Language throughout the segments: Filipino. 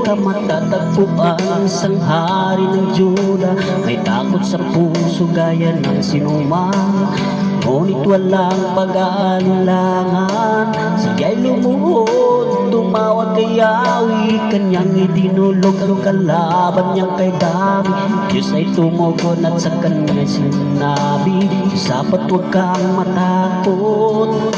ka matatagpuan sang hari ng Juda. May takot sa puso gaya ng sinuman, ngunit walang pag-aalinlangan. Siya'y lumuhod, tumawag kay Yahweh, kanyang idinulog ang kalaban niyang kay David. Diyos ay tumugon at sa kanya sinabi, sapat huwag kang matakot.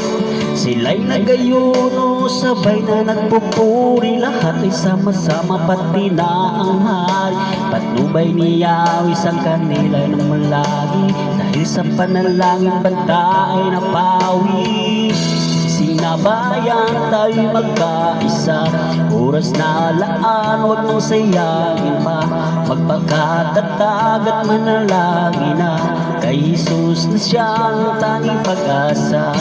Sila'y nagayuno, sabay na nagpupuri, lahat ay sama-sama pati na ang hari. Patnubay ni Yahweh sa kanila ng malagi, dahil sa panalangin banta ay napawi. Sinabayan tayo magkaisa, oras na alaan, huwag mong sayangin pa. Magpakatatag at manalangin na, kay Jesus na siyang tanging pag-asa.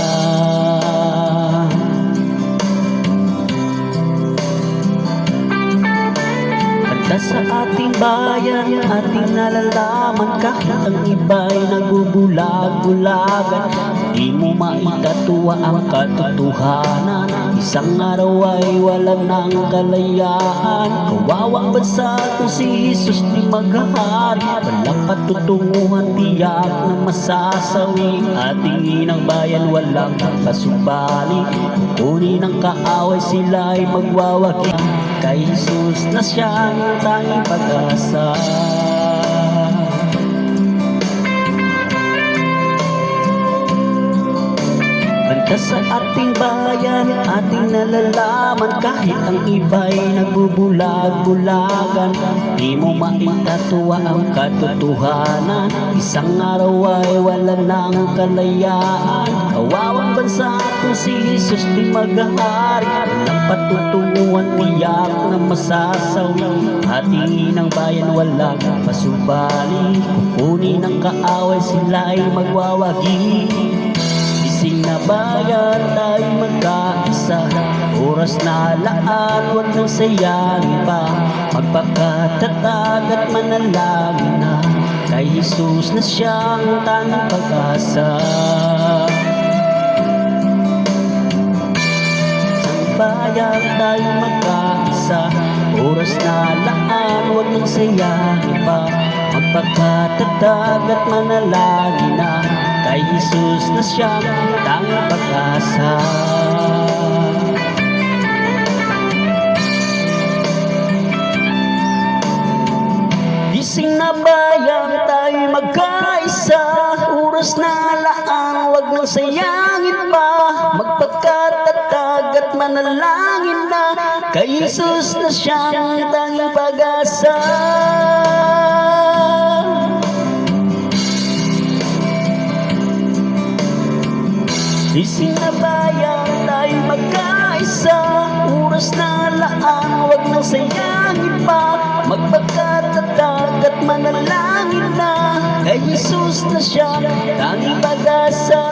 Sa ating bayan, ating nalalaman, kahit ang iba'y nagbubulag-bulagan, di mo maitatuwa ang katotohanan. Isang araw ay wala ng kalayaan. Kawawang bansa kung si Jesus di maghahari, walang patutunguhan, tiyak na masasawi. Ating inang bayan walang pasubali, kukunin ang kaaway, sila ay magwawagi. Kay Jesus na siyang tanging pag-asa. Banta sa ating bayan, ating nalalaman, kahit ang iba'y nagbubulag-bulagan, di mo maitatuwa ang katotohanan. Isang araw ay wala ng kalayaan. Kawawang bansa kung si Jesus di maghahari, walang patutunguhan, tiyak na masasawi. Ating ng bayan walang pasubali, kukunin ang kaaway, sila ay magwawagi. Gising na bayan, tayo magkaisa, oras na laan, huwag nang sayangin pa. Magpakatatag at manalangin na, kay Jesus na siyang tanging pag-asa. Bayan tayo magkaisa, oras na laan, huwag nang sayangin pa. Magpakatatag at manalangin na, kay Jesus na siyang tanging pag-asa. Gising na bayan, tayo magkaisa, oras na laan, huwag nang sayangin pa. Magpakatatag at manalangin na, kay Jesus na siyang tanging pag-asa. Gising na bayan, tayo magkaisa, oras na laan, huwag nang sayangin pa. Magpakatatag at manalangin na, kay Jesus na siyang tanging pag-asa.